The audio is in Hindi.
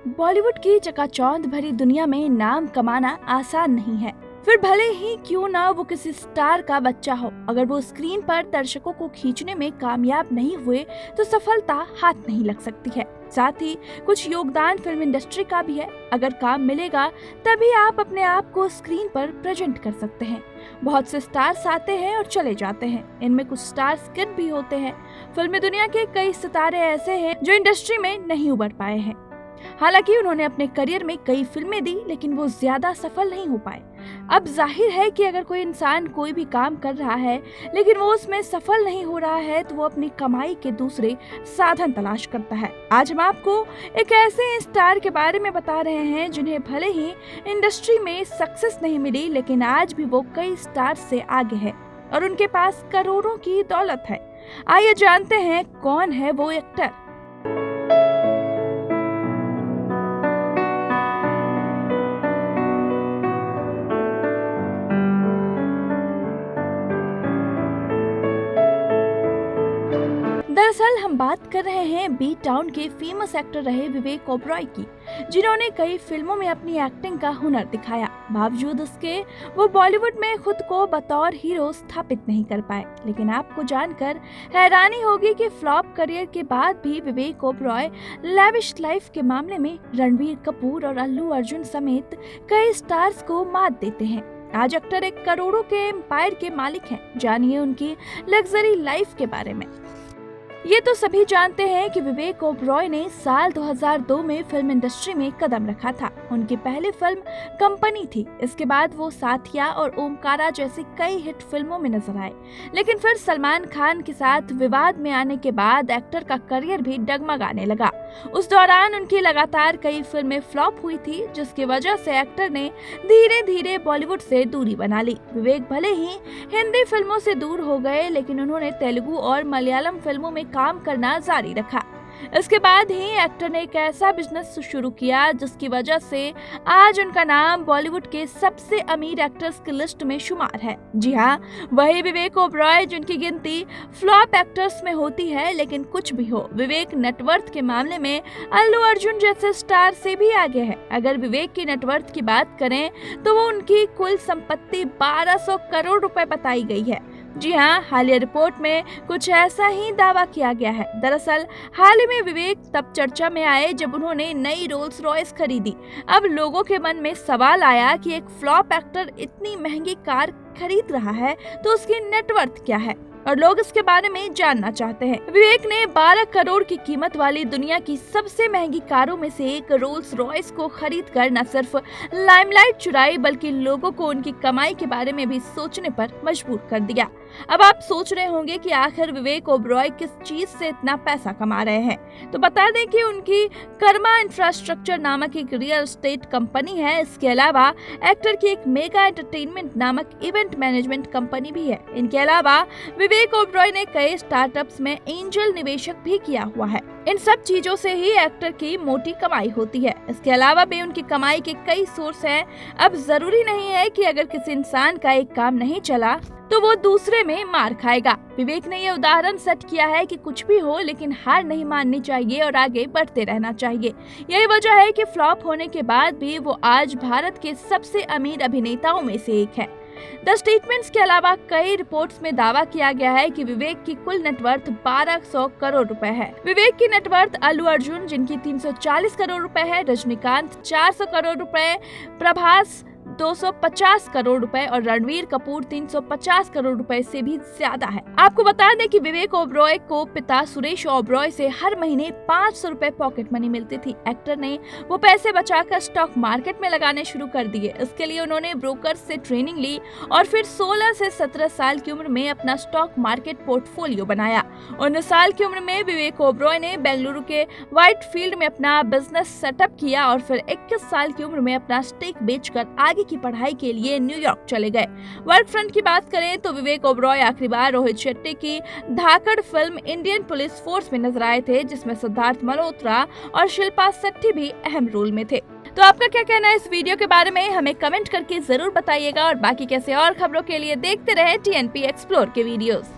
बॉलीवुड की चकाचौंध भरी दुनिया में नाम कमाना आसान नहीं है। फिर भले ही क्यों ना वो किसी स्टार का बच्चा हो, अगर वो स्क्रीन पर दर्शकों को खींचने में कामयाब नहीं हुए तो सफलता हाथ नहीं लग सकती है। साथ ही कुछ योगदान फिल्म इंडस्ट्री का भी है। अगर काम मिलेगा तभी आप अपने आप को स्क्रीन पर प्रेजेंट कर सकते हैं। बहुत से स्टार्स आते हैं और चले जाते हैं, इनमें कुछ स्टार्स किड भी होते हैं। फिल्मी दुनिया के कई सितारे ऐसे हैं जो इंडस्ट्री में नहीं उभर पाए हैं। हालांकि उन्होंने अपने करियर में कई फिल्में दी, लेकिन वो ज्यादा सफल नहीं हो पाए। अब जाहिर है कि अगर कोई इंसान कोई भी काम कर रहा है लेकिन वो उसमें सफल नहीं हो रहा है तो वो अपनी कमाई के दूसरे साधन तलाश करता है। आज हम आपको एक ऐसे स्टार के बारे में बता रहे हैं जिन्हें भले ही इंडस्ट्री में सक्सेस नहीं मिली, लेकिन आज भी वो कई स्टार से आगे है और उनके पास करोड़ों की दौलत है। आइए जानते हैं कौन है वो एक्टर। दरअसल हम बात कर रहे हैं बी टाउन के फेमस एक्टर रहे विवेक ओबरॉय की, जिन्होंने कई फिल्मों में अपनी एक्टिंग का हुनर दिखाया। बावजूद उसके वो बॉलीवुड में खुद को बतौर हीरो स्थापित नहीं कर पाए। लेकिन आपको जानकर हैरानी होगी कि फ्लॉप करियर के बाद भी विवेक ओबरॉय लैविश लाइफ के मामले में रणबीर कपूर और अल्लू अर्जुन समेत कई स्टार्स को मात देते हैं। आज एक्टर एक करोड़ों के एम्पायर के मालिक हैं। जानिए उनकी लग्जरी लाइफ के बारे में। ये तो सभी जानते हैं कि विवेक ओबरॉय ने साल 2002 में फिल्म इंडस्ट्री में कदम रखा था। उनकी पहली फिल्म कंपनी थी। इसके बाद वो साथिया और ओमकारा जैसी कई हिट फिल्मों में नजर आए, लेकिन फिर सलमान खान के साथ विवाद में आने के बाद एक्टर का करियर भी डगमगाने लगा। उस दौरान उनकी लगातार कई फिल्में फ्लॉप हुई थी, जिसकी वजह से एक्टर ने धीरे धीरे बॉलीवुड से दूरी बना ली। विवेक भले ही हिंदी फिल्मों से दूर हो गए, लेकिन उन्होंने तेलुगु और मलयालम फिल्मों में काम करना जारी रखा। इसके बाद ही एक्टर ने एक ऐसा बिजनेस शुरू किया जिसकी वजह से आज उनका नाम बॉलीवुड के सबसे अमीर एक्टर्स की लिस्ट में शुमार है। जी हाँ, वही विवेक ओबरॉय जिनकी गिनती फ्लॉप एक्टर्स में होती है। लेकिन कुछ भी हो, विवेक नेटवर्थ के मामले में अल्लू अर्जुन जैसे स्टार से भी आगे है। अगर विवेक की नेटवर्थ की बात करें तो वो उनकी कुल संपत्ति 1200 करोड़ रुपए बताई गई है। जी हाँ, हालिया रिपोर्ट में कुछ ऐसा ही दावा किया गया है। दरअसल हाल ही में विवेक तब चर्चा में आए जब उन्होंने नई रोल्स रॉयस खरीदी। अब लोगों के मन में सवाल आया कि एक फ्लॉप एक्टर इतनी महंगी कार खरीद रहा है तो उसकी नेटवर्थ क्या है, और लोग इसके बारे में जानना चाहते हैं। विवेक ने 12 करोड़ की कीमत वाली दुनिया की सबसे महंगी कारों में से एक रोल्स रॉयस को खरीदकर न सिर्फ लाइमलाइट चुराई, बल्कि लोगों को उनकी कमाई के बारे में भी सोचने पर मजबूर कर दिया। अब आप सोच रहे होंगे कि आखिर विवेक ओबरॉय किस चीज से इतना पैसा कमा रहे हैं। तो बता दें कि उनकी कर्मा इंफ्रास्ट्रक्चर नामक एक रियल एस्टेट कंपनी है। इसके अलावा एक्टर की एक मेगा एंटरटेनमेंट नामक इवेंट मैनेजमेंट कंपनी भी है। इनके अलावा विवेक ओबरॉय ने कई स्टार्टअप्स में एंजल निवेशक भी किया हुआ है। इन सब चीजों से ही एक्टर की मोटी कमाई होती है। इसके अलावा भी उनकी कमाई के कई सोर्स हैं। अब जरूरी नहीं है कि अगर किसी इंसान का एक काम नहीं चला तो वो दूसरे में मार खाएगा। विवेक ने ये उदाहरण सेट किया है कि कुछ भी हो, लेकिन हार नहीं माननी चाहिए और आगे बढ़ते रहना चाहिए। यही वजह है कि फ्लॉप होने के बाद भी वो आज भारत के सबसे अमीर अभिनेताओं में से एक है। द स्टेटमेंट्स के अलावा कई रिपोर्ट्स में दावा किया गया है कि विवेक की कुल नेटवर्थ 1200 करोड़ रुपए है। विवेक की नेटवर्थ अल्लू अर्जुन जिनकी 340 करोड़ रुपए है, रजनीकांत 400 करोड़ रुपए, प्रभास 250 करोड़ रुपए और रणबीर कपूर 350 करोड़ रुपए से भी ज्यादा है। आपको बता दें कि विवेक ओबरॉय को पिता सुरेश ओबरॉय से हर महीने 500 रुपए पॉकेट मनी मिलती थी। एक्टर ने वो पैसे बचाकर स्टॉक मार्केट में लगाने शुरू कर दिए। इसके लिए उन्होंने ब्रोकर से ट्रेनिंग ली और फिर 16 से 17 साल की उम्र में अपना स्टॉक मार्केट पोर्टफोलियो बनाया। 19 साल की उम्र में विवेक ओबरॉय ने बेंगलुरु के व्हाइट फील्ड में अपना बिजनेस सेटअप किया और फिर 21 साल की उम्र में अपना स्टेक बेचकर आगे की पढ़ाई के लिए न्यूयॉर्क चले गए। वर्क फ्रंट की बात करें तो विवेक ओबरॉय आखिरी बार रोहित शेट्टी की धाकड़ फिल्म इंडियन पुलिस फोर्स में नजर आए थे, जिसमें सिद्धार्थ मल्होत्रा और शिल्पा शेट्टी भी अहम रोल में थे। तो आपका क्या कहना है इस वीडियो के बारे में, हमें कमेंट करके जरूर बताइएगा और बाकी कैसे और खबरों के लिए देखते रहे TNP एक्सप्लोर के वीडियोस।